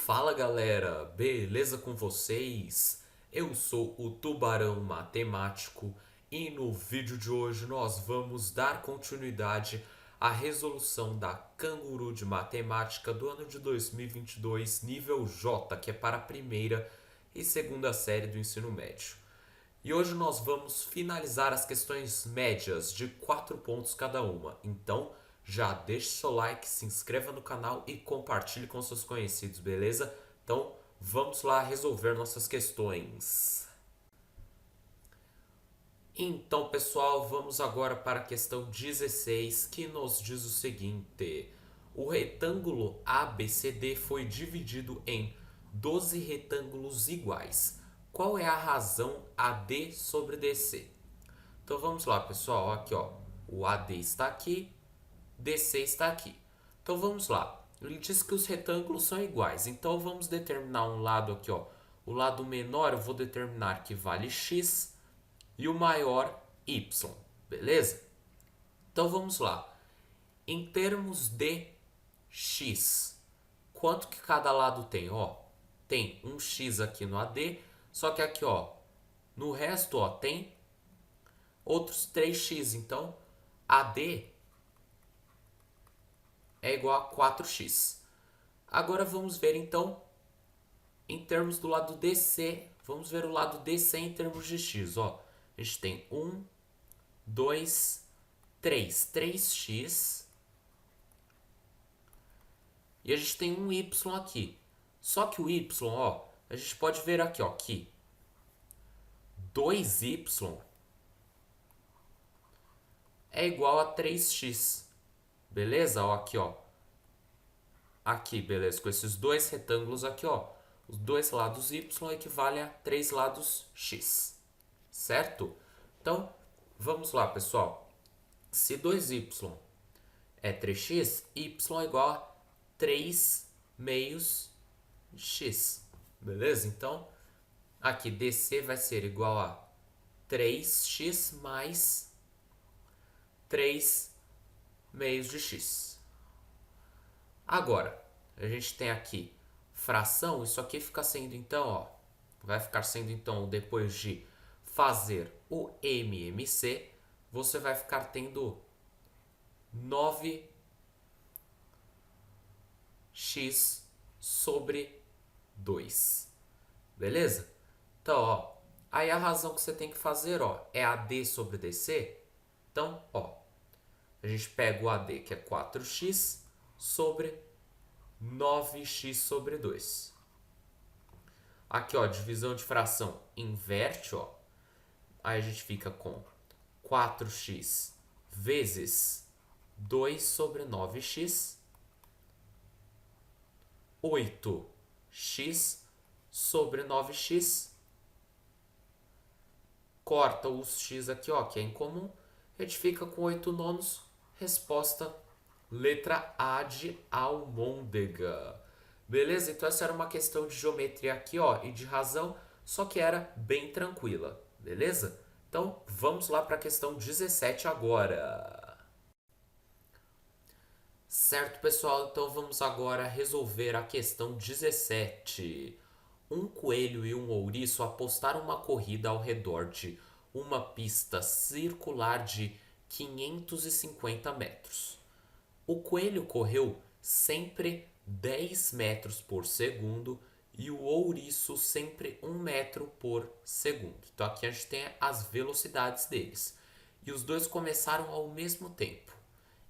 Fala galera, beleza com vocês? Eu sou o Tubarão Matemático e no vídeo de hoje nós vamos dar continuidade à resolução da Canguru de Matemática do ano de 2022, nível J, que é para a primeira e segunda série do ensino médio. E hoje nós vamos finalizar as questões médias de 4 pontos cada uma. Então, já deixe seu like, se inscreva no canal e compartilhe com seus conhecidos, beleza? Então, vamos lá resolver nossas questões. Então, pessoal, vamos agora para a questão 16, que nos diz o seguinte: o retângulo ABCD foi dividido em 12 retângulos iguais. Qual é a razão AD sobre DC? Então vamos lá, pessoal. Aqui, ó, o AD está aqui, DC está aqui. Então vamos lá. Ele diz que os retângulos são iguais. Então vamos determinar um lado aqui, ó. O lado menor eu vou determinar que vale x e o maior y, beleza? Então vamos lá. Em termos de x, quanto que cada lado tem? Ó, tem um x aqui no AD, só que aqui, ó, no resto, ó, tem outros 3x. Então, AD é igual a 4x. Agora vamos ver, então, em termos do lado DC. Vamos ver o lado DC em termos de x. Ó, a gente tem 1, 2, 3. 3x. E a gente tem um y aqui. Só que o y, ó, a gente pode ver aqui, ó, que 2y é igual a 3x. Beleza? Ó, aqui, ó. Aqui, beleza. Com esses dois retângulos aqui, ó. Os dois lados y equivalem a 3 lados x. Certo? Então, vamos lá, pessoal. Se 2y é 3x, y é igual a 3 meios de x. Beleza? Então, aqui DC vai ser igual a 3x mais 3 meios de x. Agora, a gente tem aqui fração. Isso aqui fica sendo, então, ó, vai ficar sendo, então, depois de fazer o MMC, você vai ficar tendo 9x sobre 2. Beleza? Então, ó, aí a razão que você tem que fazer, ó, é AD sobre DC. Então, ó, a gente pega o AD, que é 4x, sobre 9x sobre 2. Aqui, ó, divisão de fração inverte, ó. Aí a gente fica com 4x vezes 2 sobre 9x, 8x sobre 9x. Corta os x aqui, ó, que é incomum. A gente fica com 8 nonos. Resposta letra A de almôndega. Beleza? Então essa era uma questão de geometria aqui, ó, e de razão, só que era bem tranquila. Beleza? Então vamos lá para a questão 17 agora. Certo, pessoal? Então vamos agora resolver a questão 17. Um coelho e um ouriço apostaram uma corrida ao redor de uma pista circular de 550 metros. O coelho correu sempre 10 metros por segundo e o ouriço sempre 1 metro por segundo. Então aqui a gente tem as velocidades deles. E os dois começaram ao mesmo tempo,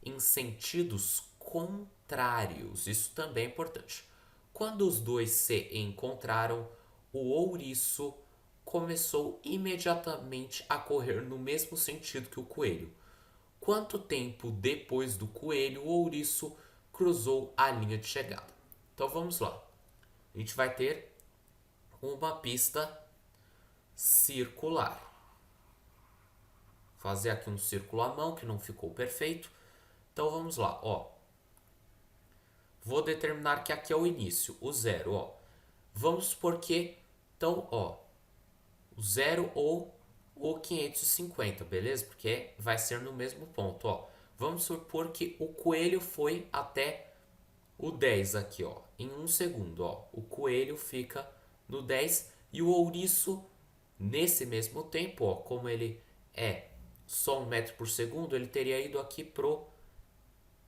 em sentidos contrários. Isso também é importante. Quando os dois se encontraram, o ouriço começou imediatamente a correr no mesmo sentido que o coelho. Quanto tempo depois do coelho o ouriço cruzou a linha de chegada? Então vamos lá. A gente vai ter uma pista circular. Vou fazer aqui um círculo à mão que não ficou perfeito. Então vamos lá, ó. Vou determinar que aqui é o início, o zero, ó. Vamos supor que, então, ó, o zero ou o 550, beleza? Porque vai ser no mesmo ponto, ó. Vamos supor que o coelho foi até o 10 aqui, ó. em 1 segundo, ó. O coelho fica no 10 e o ouriço, nesse mesmo tempo, ó, como ele é só 1 metro por segundo, ele teria ido aqui pro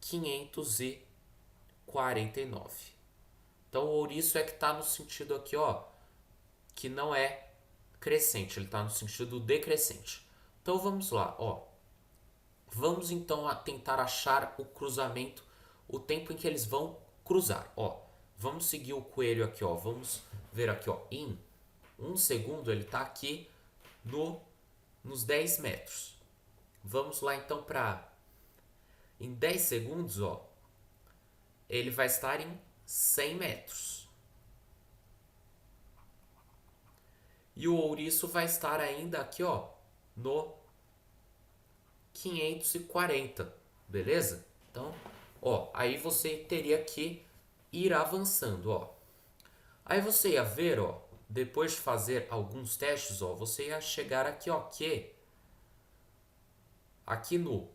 549. Então o ouriço é que está no sentido aqui, ó, que não é crescente, ele está no sentido decrescente. Então vamos lá, ó. Vamos então a tentar achar o cruzamento, o tempo em que eles vão cruzar, ó. Vamos seguir o coelho aqui, ó. Vamos ver aqui, ó. Em 1 segundo ele está aqui nos 10 metros. Vamos lá então para em 10 segundos, ó. Ele vai estar em 100 metros. E o ouriço vai estar ainda aqui, ó, no 540, beleza? Então, ó, aí você teria que ir avançando, ó. Aí você ia ver, ó, depois de fazer alguns testes, ó, você ia chegar aqui, ó, que aqui no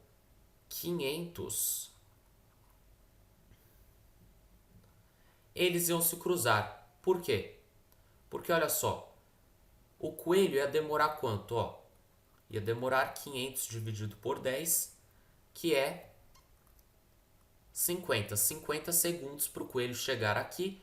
500 eles iam se cruzar. Por quê? Porque olha só, o coelho ia demorar quanto, ó? Ia demorar 500 dividido por 10, que é 50 segundos para o coelho chegar aqui,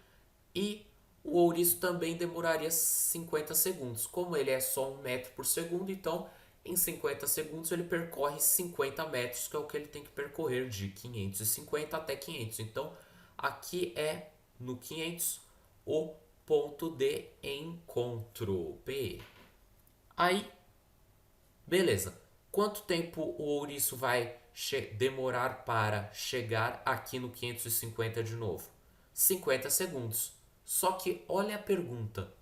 e o ouriço também demoraria 50 segundos. Como ele é só 1 metro por segundo, então em 50 segundos ele percorre 50 metros, que é o que ele tem que percorrer de 550 até 500. Então aqui é no 500 o ponto de encontro, P. Aí, beleza. Quanto tempo o ouriço vai demorar para chegar aqui no 550 de novo? 50 segundos. Só que olha a pergunta.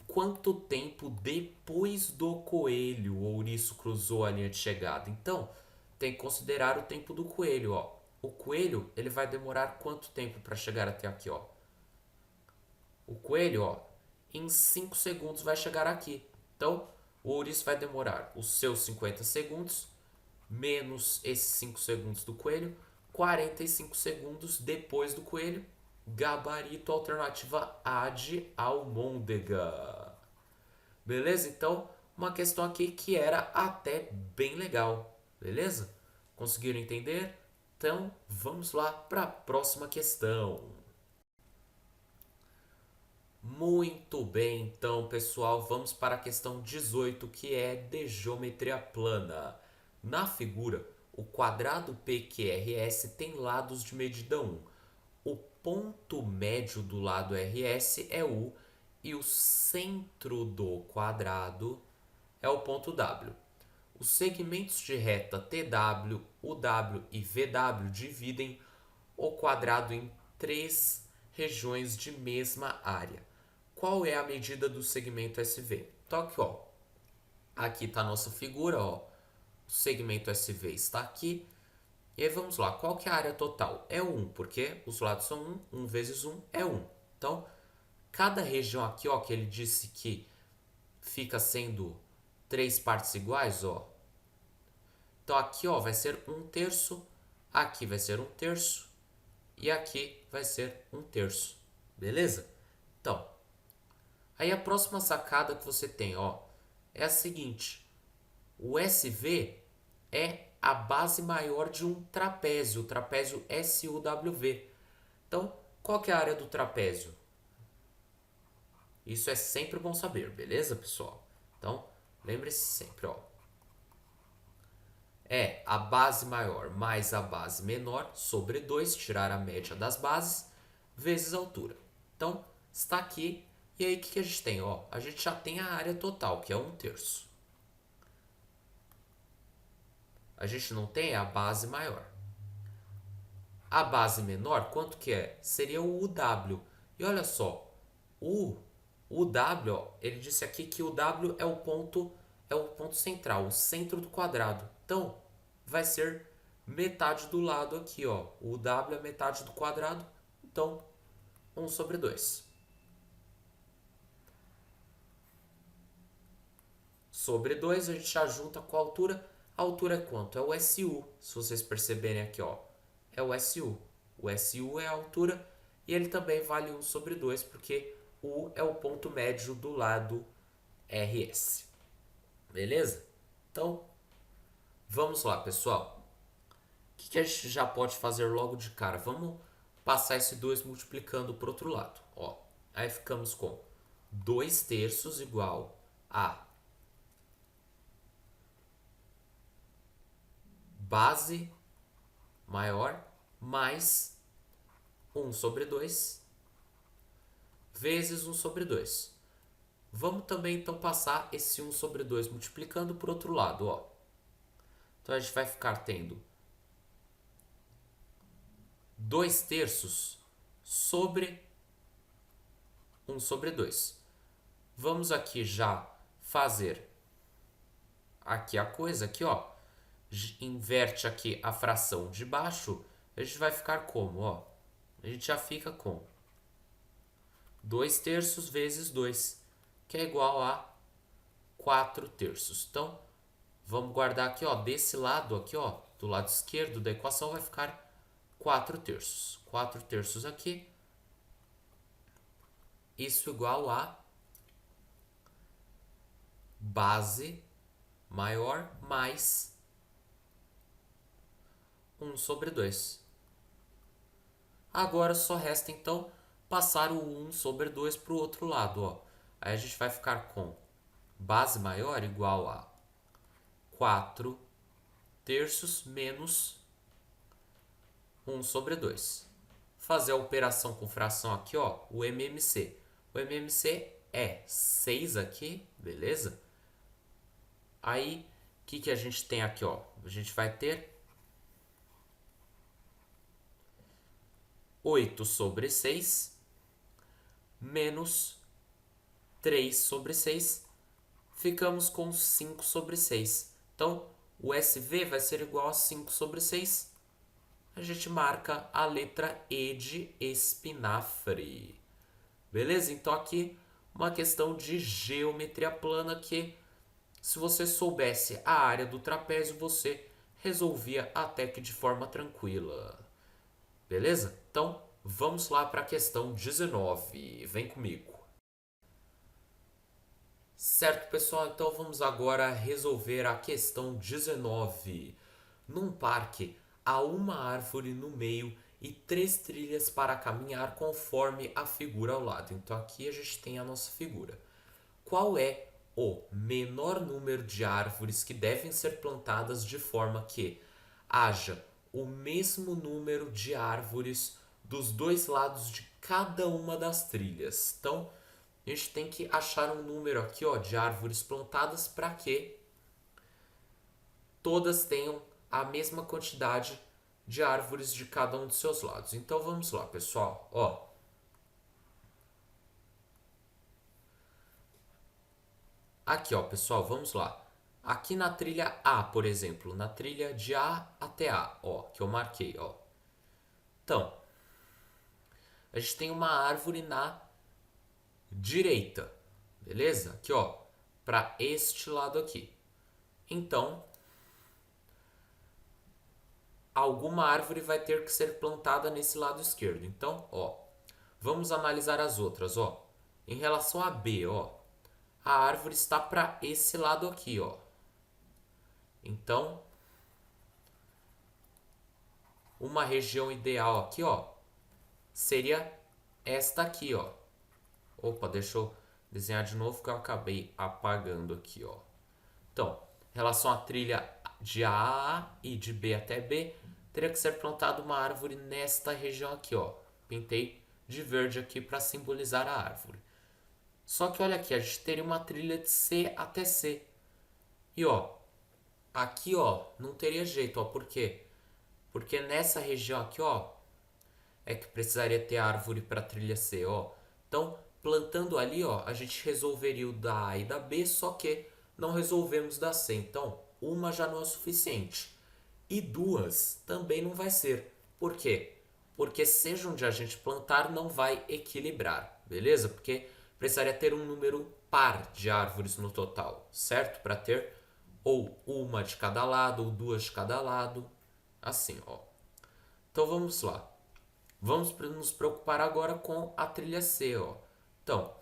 Quanto tempo depois do coelho o ouriço cruzou a linha de chegada? Então, tem que considerar o tempo do coelho, ó. O coelho, ele vai demorar quanto tempo para chegar até aqui, ó? O coelho, ó, em 5 segundos vai chegar aqui. Então, o ouriço vai demorar os seus 50 segundos, menos esses 5 segundos do coelho, 45 segundos depois do coelho. Gabarito, alternativa A de almôndega. Beleza? Então, uma questão aqui que era até bem legal. Beleza? Conseguiram entender? Então, vamos lá para a próxima questão. Muito bem, então pessoal, vamos para a questão 18, que é de geometria plana. Na figura, o quadrado PQRS tem lados de medida 1. O ponto médio do lado RS é U e o centro do quadrado é o ponto W. Os segmentos de reta TW, UW e VW dividem o quadrado em 3 regiões de mesma área. Qual é a medida do segmento SV? Então aqui, ó. Aqui está a nossa figura, ó. O segmento SV está aqui. E aí vamos lá. Qual que é a área total? É 1, porque os lados são 1. 1 vezes 1 é 1. Então, cada região aqui, ó, que ele disse que fica sendo 3 partes iguais, ó. Então aqui, ó, vai ser 1/3. Aqui vai ser 1/3. E aqui vai ser 1/3. Beleza? Então, aí a próxima sacada que você tem, ó, é a seguinte. O SV é a base maior de um trapézio, o trapézio SUWV. Então, qual que é a área do trapézio? Isso é sempre bom saber, beleza, pessoal? Então, lembre-se sempre, ó. É a base maior mais a base menor sobre 2, tirar a média das bases, vezes a altura. Então, está aqui. E aí, o que a gente tem? Ó, a gente já tem a área total, que é 1/3. A gente não tem a base maior. A base menor, quanto que é? Seria o UW. E olha só, o W, ó, ele disse aqui que o W é o ponto central, o centro do quadrado. Então, vai ser metade do lado aqui, ó. O W é metade do quadrado, então 1/2. Sobre 2 a gente já junta com a altura. A altura é quanto? É o SU. Se vocês perceberem aqui, ó, é o SU. O SU é a altura E ele também vale 1 sobre 2, porque U é o ponto médio do lado RS. Beleza? Então, vamos lá, pessoal. O que a gente já pode fazer logo de cara? Vamos passar esse 2 multiplicando para o outro lado. Ó, aí ficamos com 2 terços igual a base maior mais 1 sobre 2 vezes 1 sobre 2. Vamos também então passar esse 1 sobre 2 multiplicando por outro lado, ó. Então a gente vai ficar tendo 2 terços sobre 1 sobre 2. Vamos aqui já fazer aqui a coisa, aqui ó. Inverte aqui a fração de baixo, a gente vai ficar como, ó? A gente já fica com 2 terços vezes 2, que é igual a 4 terços. Então, vamos guardar aqui, ó, desse lado aqui, ó, do lado esquerdo da equação vai ficar 4 terços. 4 terços aqui. Isso igual a base maior mais 1 sobre 2. Agora só resta então passar o 1 sobre 2 para o outro lado, ó. Aí a gente vai ficar com base maior igual a 4 terços menos 1 sobre 2. Fazer a operação com fração aqui, ó, o MMC. O MMC é 6 aqui, beleza? Aí, o que a gente tem aqui, ó? A gente vai ter 8 sobre 6 menos 3 sobre 6. Ficamos com 5 sobre 6. Então, o SV vai ser igual a 5 sobre 6. A gente marca a letra E de espinafre. Beleza? Então, aqui uma questão de geometria plana que, se você soubesse a área do trapézio, você resolvia até que de forma tranquila. Beleza? Então, vamos lá para a questão 19. Vem comigo. Certo, pessoal? Então, vamos agora resolver a questão 19. Num parque, há uma árvore no meio e 3 trilhas para caminhar conforme a figura ao lado. Então, aqui a gente tem a nossa figura. Qual é o menor número de árvores que devem ser plantadas de forma que haja o mesmo número de árvores dos dois lados de cada uma das trilhas? Então, a gente tem que achar um número aqui, ó, de árvores plantadas para que todas tenham a mesma quantidade de árvores de cada um dos seus lados. Então, vamos lá, pessoal. Ó, aqui, ó, pessoal, vamos lá. Aqui na trilha A, por exemplo, na trilha de A até A, ó, que eu marquei, ó. Então, a gente tem uma árvore na direita, beleza? Aqui, ó, para este lado aqui. Então, alguma árvore vai ter que ser plantada nesse lado esquerdo. Então, ó, vamos analisar as outras, ó. Em relação a B, ó, a árvore está para esse lado aqui, ó. Então, uma região ideal aqui, ó, seria esta aqui, ó. Opa, deixa eu desenhar de novo que eu acabei apagando aqui, ó. Então, em relação à trilha de A e de B até B, teria que ser plantada uma árvore nesta região aqui, ó. Pintei de verde aqui para simbolizar a árvore. Só que olha aqui, a gente teria uma trilha de C até C. E ó, aqui ó, não teria jeito, ó. Por quê? Porque nessa região aqui, ó, é que precisaria ter árvore para trilha C, ó. Então, plantando ali, ó, a gente resolveria o da A e da B, só que não resolvemos da C. Então, uma já não é o suficiente. E duas também não vai ser. Por quê? Porque seja onde a gente plantar, não vai equilibrar, beleza? Porque precisaria ter um número par de árvores no total, certo? Para ter ou uma de cada lado, ou duas de cada lado, assim, ó. Então, vamos lá. Vamos nos preocupar agora com a trilha C, ó. Então,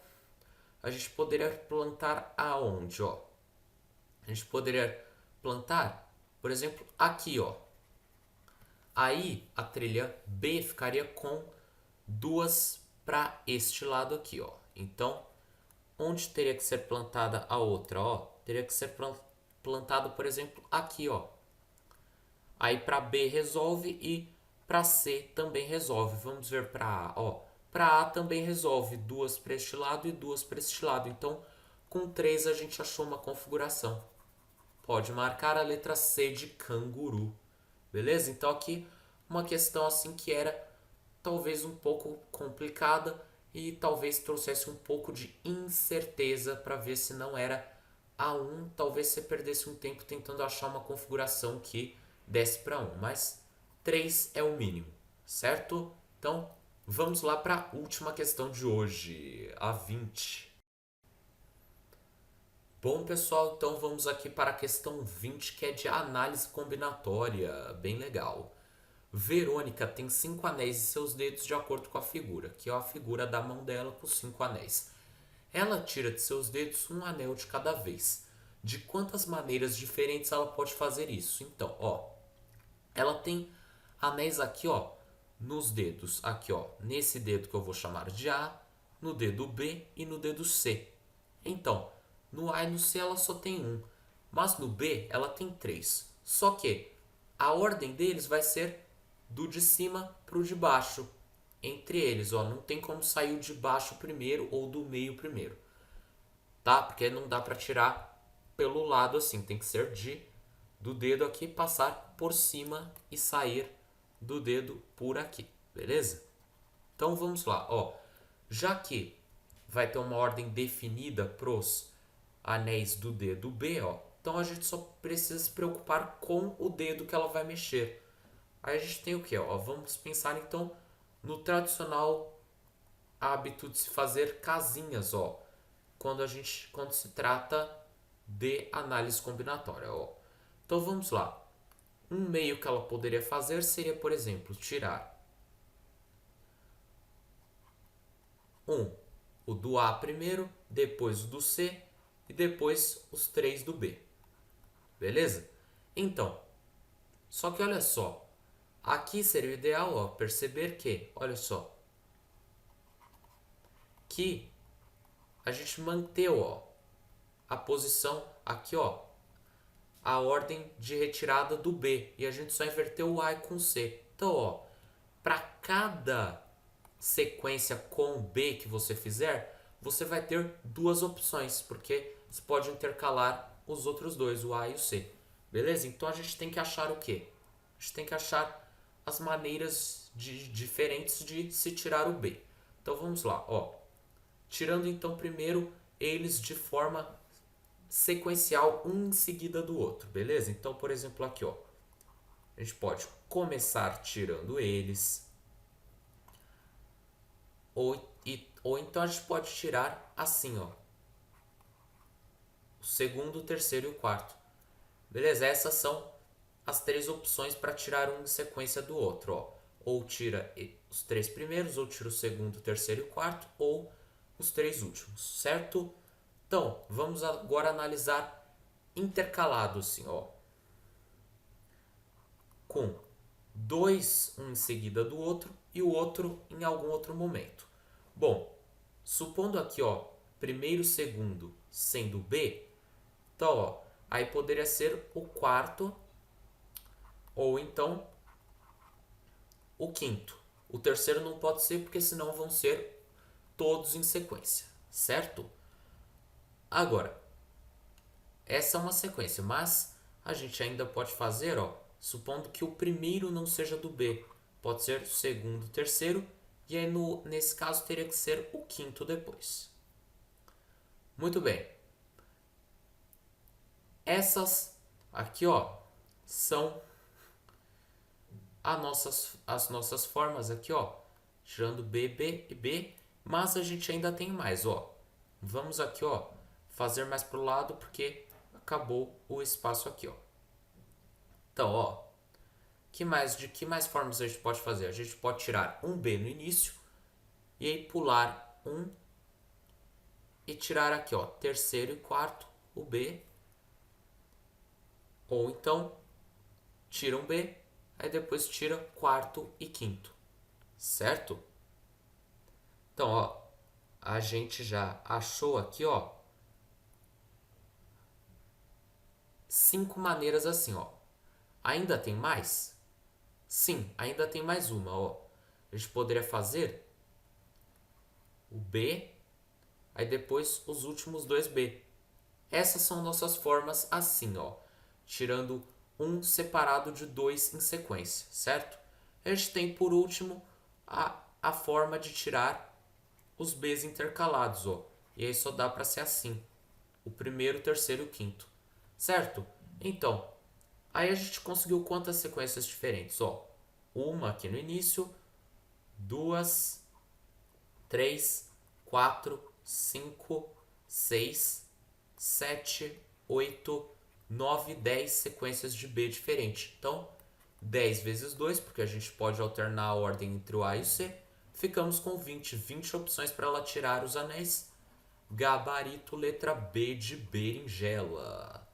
a gente poderia plantar aonde, ó? A gente poderia plantar, por exemplo, aqui, ó. Aí a trilha B ficaria com duas para este lado aqui, ó. Então, onde teria que ser plantada a outra, ó? Teria que ser plantado, por exemplo, aqui, ó. Aí para B resolve e para C também resolve. Vamos ver para A, ó. Para A também resolve, duas para este lado e duas para este lado. Então, com 3 a gente achou uma configuração. Pode marcar a letra C de canguru. Beleza? Então aqui uma questão assim que era talvez um pouco complicada e talvez trouxesse um pouco de incerteza para ver se não era A1. Talvez você perdesse um tempo tentando achar uma configuração que desse para 1, mas 3 é o mínimo, certo? Então vamos lá para a última questão de hoje, a 20. Bom, pessoal, então vamos aqui para a questão 20, que é de análise combinatória. Bem legal. Verônica tem 5 anéis em seus dedos de acordo com a figura, que é a figura da mão dela com 5 anéis. Ela tira de seus dedos um anel de cada vez. De quantas maneiras diferentes ela pode fazer isso? Então, ó, ela tem anéis aqui, ó, nos dedos. Aqui, ó, nesse dedo que eu vou chamar de A, no dedo B e no dedo C. Então, no A e no C ela só tem um, mas no B ela tem três. Só que a ordem deles vai ser do de cima para o de baixo. Entre eles, ó, não tem como sair o de baixo primeiro ou do meio primeiro, tá? Porque não dá para tirar pelo lado assim, tem que ser do dedo aqui, passar por cima e sair do dedo por aqui, beleza? Então vamos lá, ó. Já que vai ter uma ordem definida pros anéis do dedo B, ó. Então a gente só precisa se preocupar com o dedo que ela vai mexer. Aí a gente tem o que, ó? Vamos pensar então no tradicional hábito de se fazer casinhas, ó. Quando se trata de análise combinatória, ó. Então vamos lá. Um meio que ela poderia fazer seria, por exemplo, tirar o do A primeiro, depois o do C e depois os três do B. Beleza? Então, só que olha só, aqui seria o ideal, ó, perceber que, olha só, que a gente manteve, ó, a posição aqui, ó, a ordem de retirada do B e a gente só inverteu o A com o C. Então, ó, para cada sequência com B que você fizer, você vai ter duas opções, porque você pode intercalar os outros dois, o A e o C. Beleza? Então a gente tem que achar o quê? A gente tem que achar as maneiras diferentes de se tirar o B. Então vamos lá, ó. Tirando então primeiro eles de forma sequencial, um em seguida do outro, beleza? Então, por exemplo, aqui, ó. A gente pode começar tirando eles, ou então a gente pode tirar assim, ó. O segundo, o terceiro e o quarto. Beleza? Essas são as três opções para tirar um em sequência do outro, ó. Ou tira os três primeiros, ou tira o segundo, o terceiro e o quarto, ou os três últimos, certo? Então, vamos agora analisar intercalado assim, ó. Com dois, um em seguida do outro e o outro em algum outro momento. Bom, supondo aqui, ó, primeiro, segundo sendo B, então, ó, aí poderia ser o quarto ou então o quinto. O terceiro não pode ser porque senão vão ser todos em sequência, certo? Agora, essa é uma sequência, mas a gente ainda pode fazer, ó, supondo que o primeiro não seja do B, pode ser o segundo, o terceiro, e aí nesse caso teria que ser o quinto depois. Muito bem. Essas aqui, ó, são as nossas formas aqui, ó, tirando B, B e B, mas a gente ainda tem mais, ó. Vamos aqui, ó, fazer mais pro lado porque acabou o espaço aqui, ó. Então, ó, De que mais formas a gente pode fazer? A gente pode tirar um B no início e aí pular um e tirar aqui, ó, terceiro e quarto, o B. Ou então, tira um B, aí depois tira quarto e quinto, certo? Então, ó, a gente já achou aqui, ó, 5 maneiras assim, ó. Ainda tem mais? Sim, ainda tem mais uma, ó. A gente poderia fazer o B, aí depois os últimos dois B. Essas são nossas formas assim, ó. Tirando um separado de dois em sequência, certo? A gente tem por último a forma de tirar os Bs intercalados, ó. E aí só dá para ser assim. O primeiro, o terceiro e o quinto. Certo? Então, aí a gente conseguiu quantas sequências diferentes, ó? Uma aqui no início, duas, 3, 4, 5, 6, 7, 8, 9, 10 sequências de B diferentes. Então, 10 vezes 2, porque a gente pode alternar a ordem entre o A e o C. Ficamos com 20 opções para ela tirar os anéis. Gabarito letra B de berinjela.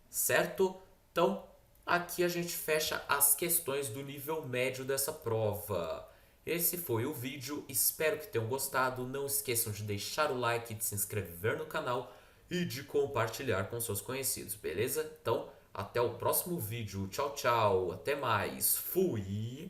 Certo? Então, aqui a gente fecha as questões do nível médio dessa prova. Esse foi o vídeo, espero que tenham gostado. Não esqueçam de deixar o like, de se inscrever no canal e de compartilhar com seus conhecidos, beleza? Então, até o próximo vídeo. Tchau, tchau. Até mais. Fui!